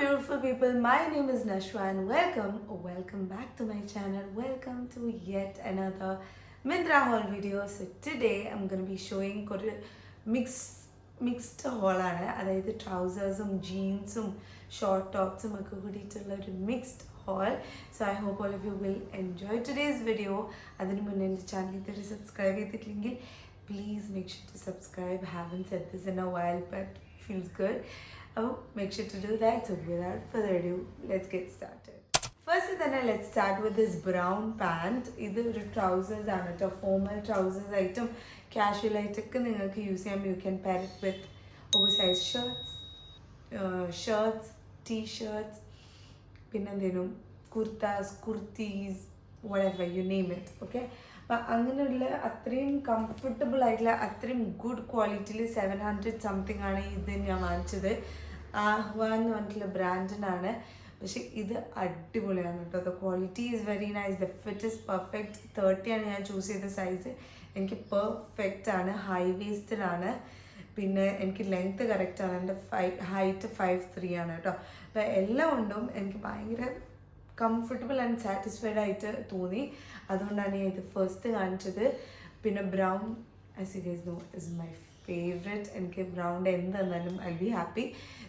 beautiful people, my name is Nashwa and welcome back to my channel. Welcome to yet another Mindra haul video. So today I'm going to be showing mixed haul അതായത് ട്രൗസേഴ്സും ജീൻസും short ടോപ്സും ഒക്കെ കൂടിയിട്ടുള്ള ഒരു mixed haul. So I hope all of you will enjoy today's video. അതിനു മുന്നേ എൻ്റെ channel ഇതുവരെ subscribe ചെയ്തിട്ടില്ലെങ്കിൽ please make sure to subscribe. I haven't said this in a while but feels good. Make sure to do that. So without further ado, let's get started. First let's start with this brown pant. This is trousers and a formal trousers item. Casual item use them. You can pair it with oversized shirts, t-shirts, kurtas, kurtis, whatever you name it. Okay. അങ്ങനെയുള്ള അത്രയും comfortable ആയിട്ടുള്ള അത്രയും good ക്വാളിറ്റിയിൽ 700 something ആണ് ഇത് ഞാൻ വാങ്ങിച്ചത്. ആഹ്വാൻ എന്ന് പറഞ്ഞിട്ടുള്ള ബ്രാൻഡിനാണ്. പക്ഷെ ഇത് അടിപൊളിയാണ് കേട്ടോ. The quality is very nice. The fit is perfect. 30 ആണ് ഞാൻ ചൂസ് ചെയ്ത സൈസ്. എനിക്ക് പെർഫെക്റ്റ് ആണ്. ഹൈ വേസ്റ്റഡ് പിന്നെ എനിക്ക് ലെങ്ത്ത് കറക്റ്റാണ്. എൻ്റെ ഹൈറ്റ് 5'3" ആണ് കേട്ടോ. അപ്പോൾ എല്ലാം കൊണ്ടും എനിക്ക് ഭയങ്കര കംഫർട്ടബിൾ ആൻഡ് സാറ്റിസ്ഫൈഡ് ആയിട്ട് തോന്നി. അതുകൊണ്ടാണ് ഞാൻ ഇത് ഫസ്റ്റ് കാണിച്ചത്. പിന്നെ brown as you guys know is my favourite. എനിക്ക് ബ്രൗണിൻ്റെ എന്ത് തന്നാലും ഐ ബി ഹാപ്പി.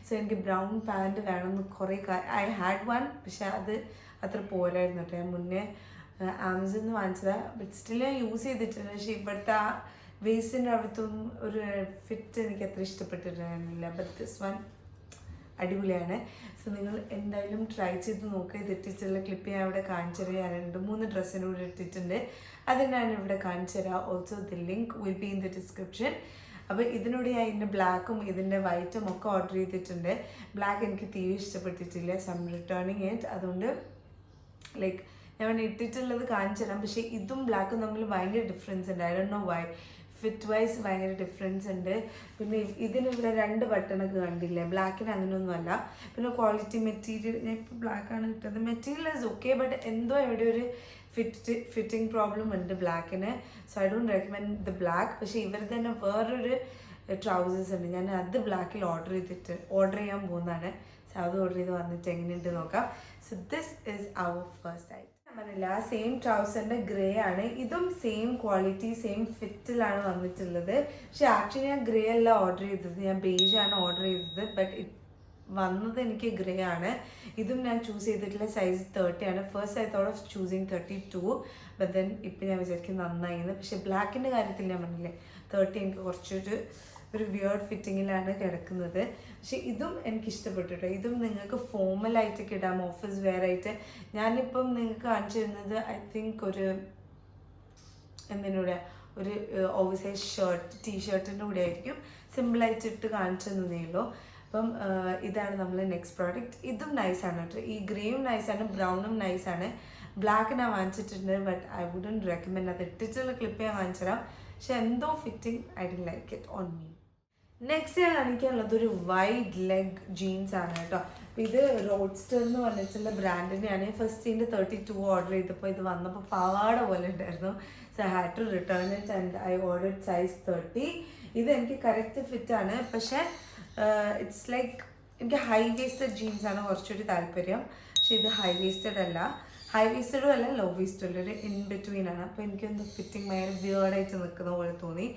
സോ എനിക്ക് ബ്രൗൺ പാൻറ്റ് വേണമെന്ന് കുറേ ഐ ഹാഡ് വൺ. പക്ഷെ അത് അത്ര പോരായിരുന്നു കേട്ടോ. ഞാൻ മുന്നേ ആമസോണിൽ നിന്ന് വാങ്ങിച്ചതാണ്. ബട്ട് സ്റ്റിൽ ഞാൻ യൂസ് ചെയ്തിട്ടുണ്ട്. പക്ഷേ ഇവിടുത്തെ ആ വേസ്റ്റിൻ്റെ അവിടുത്തും ഒരു ഫിറ്റ് എനിക്ക് അത്ര ഇഷ്ടപ്പെട്ടിട്ടുണ്ടായിരുന്നില്ല. ബട്ട് ദിസ് വൺ അടിപൊളിയാണ്. സോ നിങ്ങൾ എന്തായാലും ട്രൈ ചെയ്ത് നോക്കുക. ഇത് ഇട്ടിട്ടുള്ള ക്ലിപ്പ് ഞാൻ ഇവിടെ കാണിച്ചു തരാം. ഞാൻ 2-3 ഡ്രസ്സിൻ്റെ കൂടെ ഇട്ടിട്ടുണ്ട്. അത് ഞാൻ ഇവിടെ കാണിച്ചു തരാം. Also the link will be in the description. അപ്പോൾ ഇതിനോട് ഞാൻ ഇതിൻ്റെ ബ്ലാക്കും ഇതിൻ്റെ വൈറ്റും ഒക്കെ ഓർഡർ ചെയ്തിട്ടുണ്ട്. ബ്ലാക്ക് എനിക്ക് തീരെ ഇഷ്ടപ്പെട്ടിട്ടില്ല. Some returning it. അതുകൊണ്ട് ലൈക്ക് ഞാൻ ഇട്ടിട്ടുള്ളത് കാണിച്ചു തരാം. പക്ഷേ ഇതും ബ്ലാക്കും തമ്മിൽ ഭയങ്കര ഡിഫറൻസ് ഉണ്ട്. I don't know why. Fit wise ഭയങ്കര ഡിഫറൻസ് ഉണ്ട്. പിന്നെ ഇതിനുള്ള 2 ബട്ടണൊക്കെ കണ്ടില്ലേ. ബ്ലാക്കിന് അങ്ങനെയൊന്നുമല്ല. പിന്നെ ക്വാളിറ്റി മെറ്റീരിയൽ ഞാൻ ഇപ്പോൾ ബ്ലാക്കാണ് കിട്ടുന്നത്. Material is okay. ബട്ട് എന്തോ എവിടെ ഒരു ഫിറ്റിംഗ് പ്രോബ്ലം ഉണ്ട് ബ്ലാക്കിന്. So I don't recommend the black. പക്ഷേ ഇവർ തന്നെ വേറൊരു ട്രൗസേഴ്സ് ഉണ്ട്. ഞാൻ അത് ബ്ലാക്കിൽ ഓർഡർ ചെയ്യാൻ പോകുന്നതാണ്. സോ അത് ഓർഡർ ചെയ്ത് വന്നിട്ട് എങ്ങനെയുണ്ട് നോക്കാം. So this is our first item. പറഞ്ഞില്ല സെയിം ട്രൗസറിൻ്റെ ഗ്രേ ആണ്. ഇതും സെയിം ക്വാളിറ്റി സെയിം ഫിറ്റിലാണ് വന്നിട്ടുള്ളത്. പക്ഷെ ആക്ച്വലി ഞാൻ ഗ്രേ അല്ല ഓർഡർ ചെയ്തത്. ഞാൻ ബേജാണ് ഓർഡർ ചെയ്തത്. ബട്ട് വന്നത് എനിക്ക് ഗ്രേ ആണ്. ഇതും ഞാൻ ചൂസ് ചെയ്തിട്ടുള്ള സൈസ് 30 ആണ്. First I thought of choosing 32. But then ഇപ്പം ഞാൻ വിചാരിക്കും നന്നായിരുന്നു. പക്ഷെ ബ്ലാക്കിൻ്റെ കാര്യത്തിൽ ഞാൻ പറഞ്ഞില്ലേ 30 എനിക്ക് കുറച്ചൊരു വിയേർഡ് ഫിറ്റിങ്ങിലാണ് കിടക്കുന്നത്. പക്ഷെ ഇതും എനിക്ക് ഇഷ്ടപ്പെട്ടു കേട്ടോ. ഇതും നിങ്ങൾക്ക് ഫോമലായിട്ടൊക്കെ ഇടാം, ഓഫീസ് വെയർ ആയിട്ട്. ഞാനിപ്പം നിങ്ങൾക്ക് കാണിച്ചു തരുന്നത് ഐ തിങ്ക് ഒരു ഓവർസൈസ് ടീഷർട്ടിൻ്റെ കൂടെ ആയിരിക്കും. സിമ്പിളായിട്ട് ഇട്ട് കാണിച്ചു തന്നേ ഉള്ളൂ. അപ്പം ഇതാണ് നമ്മൾ നെക്സ്റ്റ് പ്രോഡക്റ്റ്. ഇതും നൈസാണ് കേട്ടോ. ഈ ഗ്രേയും നൈസാണ്, ബ്രൗണും നൈസാണ്. ബ്ലാക്ക് ഞാൻ വാങ്ങിച്ചിട്ടുണ്ട്. But I wouldn't recommend. അത് ഇട്ടിട്ടുള്ള ക്ലിപ്പ് ഞാൻ വാങ്ങിച്ചു തരാം. പക്ഷെ എന്തോ fitting I didn't like it on me. Next ഞാൻ കാണിക്കാനുള്ളത് ഒരു വൈഡ് ലെഗ് ജീൻസ് ആണ് കേട്ടോ. ഇത് റോഡ്സ്റ്റർ എന്ന് പറഞ്ഞിട്ടുള്ള ബ്രാൻഡിനെയാണ്. ഫസ്റ്റ് ഇതിൻ്റെ 32 ഓർഡർ ചെയ്തപ്പോൾ ഇത് വന്നപ്പോൾ പാവാട പോലെ ഉണ്ടായിരുന്നു. So I had to return it and I ordered size 30. ഇത് എനിക്ക് കറക്റ്റ് ഫിറ്റാണ്. പക്ഷേ ഇറ്റ്സ് ലൈക്ക് എനിക്ക് ഹൈ വേസ്റ്റഡ് ജീൻസാണ് കുറച്ചുകൂടി താല്പര്യം. പക്ഷേ ഇത് ഹൈ വേസ്റ്റഡ് അല്ല, ഹൈ വേസ്റ്റഡും അല്ല, ലോ വേസ്റ്റഡും ഒരു ഇൻ ബിറ്റ്വീൻ ആണ്. അപ്പോൾ എനിക്കെന്ത് ഫിറ്റിംഗ് ഭയങ്കര വിയേർഡായിട്ട് നിൽക്കുന്ന പോലെ തോന്നി.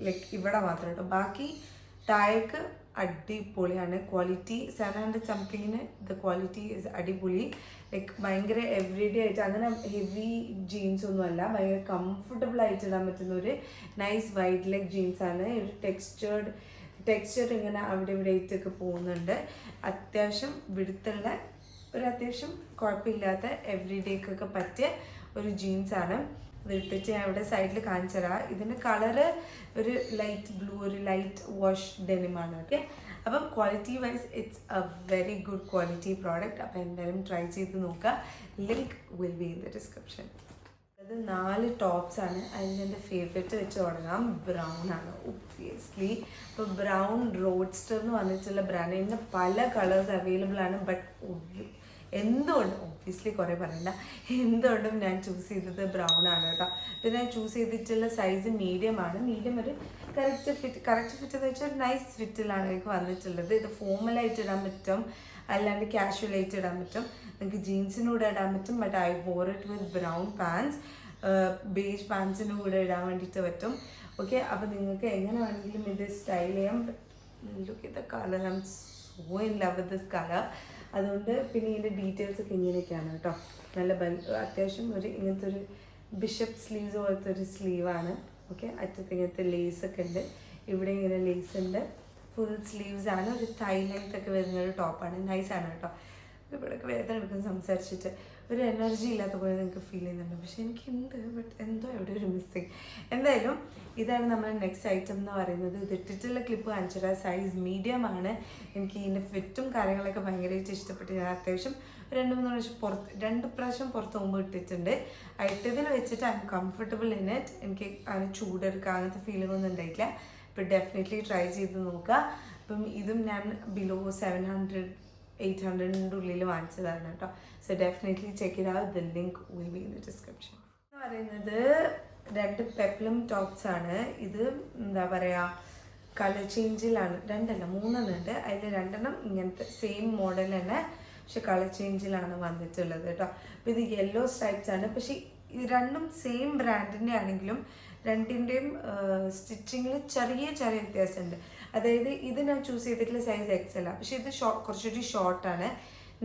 ലൈക്ക് ഇവിടെ മാത്രം കേട്ടോ. ബാക്കി താഴേക്ക് അടിപൊളിയാണ്. ക്വാളിറ്റി 700 സംതിങ്ങിന് ദ ക്വാളിറ്റി ഇസ് അടിപൊളി. ലൈക്ക് ഭയങ്കര എവറിഡേ ആയിട്ട് അങ്ങനെ ഹെവി ജീൻസ് ഒന്നും അല്ല. ഭയങ്കര കംഫർട്ടബിൾ ആയിട്ട് ഇടാൻ പറ്റുന്ന ഒരു നൈസ് വൈഡ് ലെഗ് ജീൻസാണ്. ഒരു ടെക്സ്ചർ ഇങ്ങനെ അവിടെ ഇവിടെ ആയിട്ടൊക്കെ പോകുന്നുണ്ട്. അത്യാവശ്യം വിടുത്തുള്ള അത്യാവശ്യം കുഴപ്പമില്ലാത്ത എവറിഡേക്കൊക്കെ പറ്റിയ ഒരു ജീൻസാണ്. ഇതിട്ടിട്ട് ഞാൻ ഇവിടെ സൈഡിൽ കാണിച്ചു തരാം. ഇതിൻ്റെ കളറ് ഒരു ലൈറ്റ് ബ്ലൂ, ഒരു ലൈറ്റ് വാഷ് ഡെനിമാണ്. ഓക്കെ. അപ്പം quality wise it's A very good quality product. അപ്പോൾ എന്തായാലും ട്രൈ ചെയ്ത് നോക്കുക. Link will be in the description. അത് 4 ടോപ്സാണ്. അതിൽ എൻ്റെ ഫേവറേറ്റ് വെച്ച് തുടങ്ങാം. ബ്രൗൺ ആണ് ഒബ്വിയസ്ലി. അപ്പോൾ ബ്രൗൺ റോഡ്സ്റ്റർ എന്ന് പറഞ്ഞിട്ടുള്ള ബ്രാൻഡ്. ഇതിൻ്റെ പല കളേഴ്സ് അവൈലബിൾ ആണ്. ബട്ട് എന്തുകൊണ്ടും ഒബ്വിയസ്ലി കുറേ പറയണ്ട, എന്തുകൊണ്ടും ഞാൻ ചൂസ് ചെയ്തത് ബ്രൗൺ ആണ് കേട്ടോ. പിന്നെ ഞാൻ ചൂസ് ചെയ്തിട്ടുള്ള സൈസ് മീഡിയം ആണ്. മീഡിയം ഒരു കറക്റ്റ് ഫിറ്റ് എന്ന് വെച്ചാൽ ഒരു നൈസ് ഫിറ്റിലാണ് എനിക്ക് വന്നിട്ടുള്ളത്. ഇത് ഫോമലായിട്ട് ഇടാൻ പറ്റും, അല്ലാണ്ട് കാഷ്വലായിട്ട് ഇടാൻ പറ്റും, നിങ്ങൾക്ക് ജീൻസിനൂടെ ഇടാൻ പറ്റും. But I wore it with brown pants, beige പാൻസിൻ്റെ കൂടെ ഇടാൻ വേണ്ടിയിട്ട് പറ്റും. ഓക്കെ, അപ്പോൾ നിങ്ങൾക്ക് എങ്ങനെ വേണമെങ്കിലും ഇത് സ്റ്റൈൽ ചെയ്യാം. Look at the colour, I M so in love with this colour. അതുകൊണ്ട് പിന്നെ ഇതിൻ്റെ ഡീറ്റെയിൽസ് ഒക്കെ ഇങ്ങനെയൊക്കെയാണ് കേട്ടോ. നല്ല അത്യാവശ്യം ഒരു ഇങ്ങനത്തെ ഒരു ബിഷപ്പ് സ്ലീവ്സ് പോലത്തെ ഒരു സ്ലീവാണ്. ഓക്കെ, അറ്റത്ത് ഇങ്ങനത്തെ ലേസൊക്കെ ഉണ്ട്, ഇവിടെ ഇങ്ങനെ ലേസ് ഉണ്ട്. ഫുൾ സ്ലീവ്സ് ആണ്, ഒരു തൈ ലെങ്ത് ഒക്കെ വരുന്നൊരു ടോപ്പാണ്. നൈസാണ് കേട്ടോ. ഇവിടെയൊക്കെ വേദന എടുക്കുന്ന സംസാരിച്ചിട്ട് ഒരു എനർജി ഇല്ലാത്ത പോലെ നിങ്ങൾക്ക് ഫീൽ ചെയ്യുന്നുണ്ട്, പക്ഷെ എനിക്കുണ്ട്. ബട്ട് എന്തോ എവിടെ ഒരു മിസ്സിങ്. എന്തായാലും ഇതാണ് നമ്മുടെ നെക്സ്റ്റ് ഐറ്റം എന്ന് പറയുന്നത്. ഇത് ഇട്ടിട്ടുള്ള ക്ലിപ്പ് കാണിച്ചിട്ട് സൈസ് മീഡിയം ആണ്. എനിക്ക് ഇതിൻ്റെ ഫിറ്റും കാര്യങ്ങളൊക്കെ ഭയങ്കരമായിട്ട് ഇഷ്ടപ്പെട്ട് ഞാൻ അത്യാവശ്യം 2 പ്രാവശ്യം പുറത്ത് പോകുമ്പോൾ ഇട്ടിട്ടുണ്ട്. ഇട്ടതിൽ വെച്ചിട്ട് I M comfortable in it. എനിക്ക് അങ്ങനെ ചൂടെടുക്കുക അങ്ങനത്തെ ഫീലിംഗ് ഒന്നും ഉണ്ടായിട്ടില്ല. അപ്പോൾ ഡെഫിനറ്റ്ലി ട്രൈ ചെയ്ത് നോക്കുക. അപ്പം ഇതും ഞാൻ ബിലോ 700-800 ഉള്ളിൽ വാങ്ങിച്ചതാണ് കേട്ടോ. So definitely check it out. The link will be in the description. എന്ന് പറയുന്നത് 2 പെപ്ലം ടോപ്സ് ആണ്. ഇത് എന്താ പറയുക, കളർ ചേഞ്ചിലാണ്. 3 ഉണ്ട്. അതിൽ 2 ഇങ്ങനത്തെ സെയിം മോഡൽ തന്നെ, പക്ഷെ കളർ ചേഞ്ചിലാണ് വന്നിട്ടുള്ളത് കേട്ടോ. അപ്പോൾ ഇത് യെല്ലോ സ്ട്രൈപ്സ് ആണ്. പക്ഷേ ഇത് 2 സെയിം ബ്രാൻഡിൻ്റെ ആണെങ്കിലും 2ൻ്റെയും സ്റ്റിച്ചിങ്ങിൽ ചെറിയ വ്യത്യാസമുണ്ട്. അതായത് ഇത് ഞാൻ ചൂസ് ചെയ്തിട്ടുള്ള സൈസ് XL ആണ്, പക്ഷേ ഇത് കുറച്ചുകൂടി ഷോർട്ടാണ്.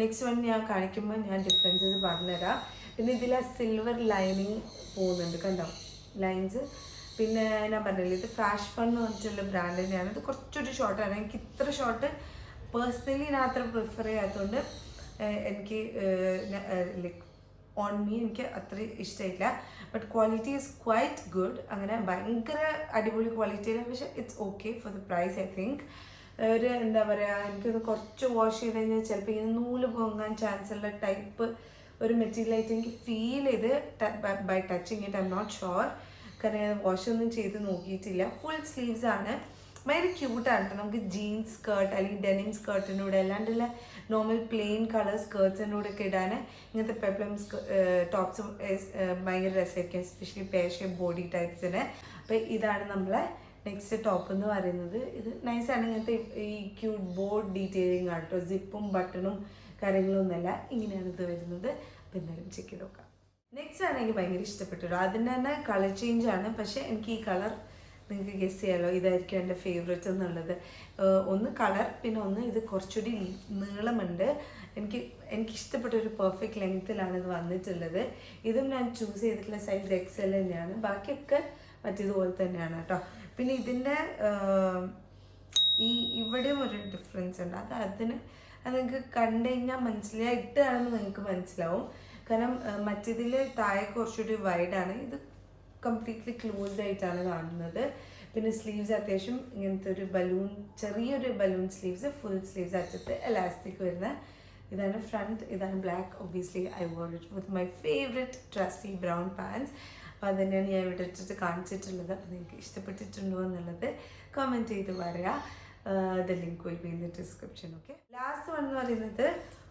നെക്സ്റ്റ് വൺ ഞാൻ കാണിക്കുമ്പോൾ ഞാൻ ഡിഫറൻസസ് പറഞ്ഞുതരാം. പിന്നെ ഇതിൽ ആ സിൽവർ ലൈനിങ് പോകുന്നുണ്ട്, കണ്ടോ ലൈൻസ്. പിന്നെ ഞാൻ പറഞ്ഞില്ല, ഇത് ഫാഷ് ഫൺ എന്ന് പറഞ്ഞിട്ടുള്ള ബ്രാൻഡ് തന്നെയാണ്. ഇത് കുറച്ചൊരു ഷോർട്ടാണ്. എനിക്ക് ഇത്ര ഷോർട്ട് പേഴ്സണലി ഞാൻ അത്ര പ്രിഫർ ചെയ്യാത്തതുകൊണ്ട് എനിക്ക് ലൈക്ക് ഓൺ മീ എനിക്ക് അത്ര ഇഷ്ടമില്ല. But quality is quite good. അങ്ങനെ ഭയങ്കര അടിപൊളി ക്വാളിറ്റിയില്ല, പക്ഷേ it's okay for the price. I think ഒരു എന്താ പറയുക, എനിക്കൊന്ന് കുറച്ച് വാഷ് ചെയ്ത് കഴിഞ്ഞാൽ ചിലപ്പോൾ ഇങ്ങനെ നൂല് പൊങ്ങാൻ ചാൻസ് ഉള്ള ടൈപ്പ് ഒരു മെറ്റീരിയലായിട്ട് എനിക്ക് ഫീൽ ചെയ്ത് by touching it. I'm not sure, കാരണം ഞാൻ വാഷ് ഒന്നും ചെയ്ത് നോക്കിയിട്ടില്ല. ഫുൾ സ്ലീവ്സ് ആണ്, ഭയങ്കര ക്യൂട്ടാണ് കേട്ടോ. നമുക്ക് ജീൻസ് സ്കേർട്ട് അല്ലെങ്കിൽ ഡെനിം സ്കേർട്ടിൻ്റെ കൂടെ അല്ലാണ്ടുള്ള നോർമൽ പ്ലെയിൻ കളർ സ്കേർട്സിൻ്റെ കൂടെ ഒക്കെ ഇടാൻ ഇങ്ങനത്തെ പെപ്ലം ടോപ്സ് ഭയങ്കര രസമായിരിക്കും, എസ്പെഷ്യലി പേഷ്യ ബോഡി ടൈപ്സിന്. അപ്പോൾ ഇതാണ് നമ്മളെ നെക്സ്റ്റ് ടോപ്പ് എന്ന് പറയുന്നത്. ഇത് നൈസാണ്, ഇങ്ങനത്തെ ഈ ക്യൂട്ട് ബോർഡ് ഡീറ്റെയിലിംഗ് ആണ് കേട്ടോ. സിപ്പും ബട്ടണും കാര്യങ്ങളൊന്നുമല്ല, ഇങ്ങനെയാണ് ഇത് വരുന്നത്. അപ്പോൾ എന്തായാലും ചെക്ക് ചെയ്ത് നോക്കാം. നെക്സ്റ്റ് ആണ് എനിക്ക് ഭയങ്കര ഇഷ്ടപ്പെട്ടു. അതിൻ്റെ തന്നെ കളർ ചേഞ്ച് ആണ്, പക്ഷേ എനിക്ക് ഈ കളർ നിങ്ങൾക്ക് ഗസ് ചെയ്യാമല്ലോ, ഇതായിരിക്കും എൻ്റെ ഫേവറേറ്റ് എന്നുള്ളത്. ഒന്ന് കളർ, പിന്നെ ഒന്ന് ഇത് കുറച്ചുകൂടി നീളമുണ്ട്. എനിക്കിഷ്ടപ്പെട്ട ഒരു പെർഫെക്റ്റ് ലെങ്ത്തിലാണ് ഇത് വന്നിട്ടുള്ളത്. ഇതും ഞാൻ ചൂസ് ചെയ്തിട്ടുള്ള സൈസ് XL തന്നെയാണ്. ബാക്കിയൊക്കെ മറ്റേതുപോലെ തന്നെയാണ് കേട്ടോ. പിന്നെ ഇതിൻ്റെ ഇവിടെയും ഒരു ഡിഫറൻസ് ഉണ്ട്. അത് നിങ്ങൾക്ക് കണ്ടു കഴിഞ്ഞാൽ മനസ്സിലായി, ഇട്ടാണെന്ന് നിങ്ങൾക്ക് മനസ്സിലാവും. കാരണം മറ്റേതിൽ താഴെ കുറച്ചുകൂടി വൈഡാണ്, ഇത് കംപ്ലീറ്റ്ലി ക്ലോസ്ഡ് ആയിട്ടാണ് കാണുന്നത്. പിന്നെ സ്ലീവ്സ് അത്യാവശ്യം ഇങ്ങനത്തെ ഒരു ചെറിയൊരു ബലൂൺ സ്ലീവ്സ്, ഫുൾ സ്ലീവ്സ് അറ്റത്ത് എലാസ്റ്റിക് വരുന്ന. ഇതാണ് ഫ്രണ്ട്, ഇതാണ് black. Obviously I wore it with my favourite trusty brown pants. അപ്പോൾ അത് തന്നെയാണ് ഞാൻ ഇവിടെ ഇട്ടിട്ട് കാണിച്ചിട്ടുള്ളത്. അപ്പോൾ നിങ്ങൾക്ക് ഇഷ്ടപ്പെട്ടിട്ടുണ്ടോ എന്നുള്ളത് കമൻറ്റ് ചെയ്ത് പറയുക. The link will be in the description. Okay, last one എന്ന് പറയുന്നത്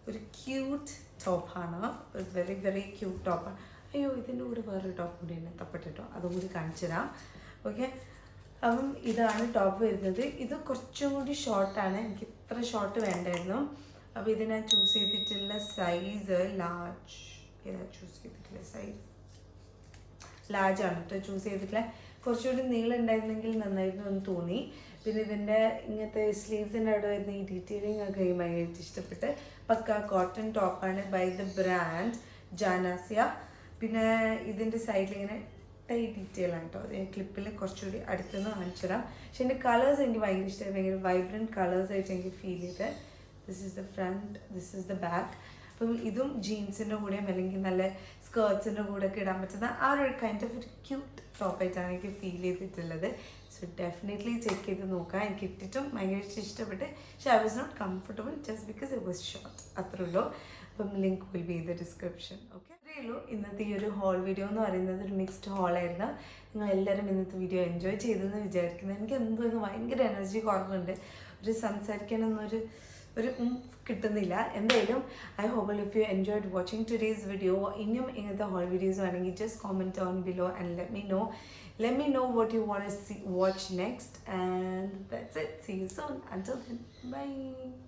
ഒരു ക്യൂട്ട് ടോപ്പാണ്, വെരി വെരി ക്യൂട്ട് ടോപ്പാണ്. അയ്യോ, ഇതിൻ്റെ കൂടെ വേറൊരു ടോപ്പ് കൂടി തന്നെ തപ്പെട്ടിട്ടോ, അതും കൂടി കാണിച്ചു തരാം. ഓക്കെ, അപ്പം ഇതാണ് ടോപ്പ് വരുന്നത്. ഇത് കുറച്ചും കൂടി ഷോർട്ടാണ്, എനിക്ക് ഇത്ര ഷോർട്ട് വേണ്ടായിരുന്നു. അപ്പോൾ ഇത് ഞാൻ ചൂസ് ചെയ്തിട്ടുള്ള സൈസ് ലാർജ്. ഏതാ ചൂസ് ചെയ്തിട്ടുള്ള സൈസ്? ലാർജാണ് കേട്ടോ ചൂസ് ചെയ്തിട്ടുള്ള. കുറച്ചുകൂടി നീളം ഉണ്ടായിരുന്നെങ്കിൽ നന്നായിരുന്നു എന്ന് തോന്നി. പിന്നെ ഇതിൻ്റെ ഇങ്ങനത്തെ സ്ലീവ്സിൻ്റെ അവിടെ വരുന്ന ഈ ഡീറ്റെയിലിംഗ് ഒക്കെ ഭയങ്കരമായിട്ട് ഇഷ്ടപ്പെട്ട്. പക്ക കോട്ടൺ ടോപ്പാണ് ബൈ ദ ബ്രാൻഡ് ജാനാസിയ. പിന്നെ ഇതിൻ്റെ സൈഡിൽ ഇങ്ങനെ ടൈ ഡീറ്റെയിൽ ആണ് കേട്ടോ. അത് ക്ലിപ്പിൽ കുറച്ചുകൂടി അടുത്തുനിന്ന് കാണിച്ചു തരാം. പക്ഷെ എൻ്റെ കളേഴ്സ് എനിക്ക് ഭയങ്കര ഇഷ്ടമായി, ഭയങ്കര വൈബ്രൻറ്റ് കളേഴ്സായിട്ട് എനിക്ക് ഫീൽ ചെയ്ത്. This is the front, this is the back. അപ്പം ഇതും ജീൻസിൻ്റെ കൂടെയും അല്ലെങ്കിൽ നല്ല സ്കേർട്സിൻ്റെ കൂടെയൊക്കെ ഇടാൻ പറ്റുന്ന ആ ഒരു കൈൻഡ് ഓഫ് ഒരു ക്യൂട്ട് ടോപ്പായിട്ടാണ് എനിക്ക് ഫീൽ ചെയ്തിട്ടുള്ളത്. സോ ഡെഫിനറ്റ്ലി ചെക്ക് ചെയ്ത് നോക്കാം. എനിക്ക് ഇട്ടിട്ടും ഭയങ്കര ഇഷ്ടപ്പെട്ട്. പക്ഷേ I was not comfortable just because it was short, അത്രേ ഉള്ളൂ. അപ്പം link will be in the description. Okay, അത്രയേ ഉള്ളൂ ഇന്നത്തെ ഈ ഒരു ഹോൾ വീഡിയോ എന്ന് പറയുന്നത്. ഒരു മിക്സ്ഡ് ഹോളായിരുന്നു. നിങ്ങൾ എല്ലാവരും ഇന്നത്തെ വീഡിയോ എൻജോയ് ചെയ്തെന്ന് വിചാരിക്കുന്നത്. എനിക്ക് എന്തോന്ന് ഭയങ്കര എനർജി കുറവുണ്ട്, ഒരു സംസാരിക്കാനൊന്നൊരു ഒരു കിട്ടുന്നില്ല. എന്തായാലും I hope if you enjoyed watching today's video, ഇനിയും ഇങ്ങനത്തെ ഹോൾ വീഡിയോസ് വേണമെങ്കിൽ just comment on below and let me know what you want to watch next, and that's it. See you soon. Until then, bye.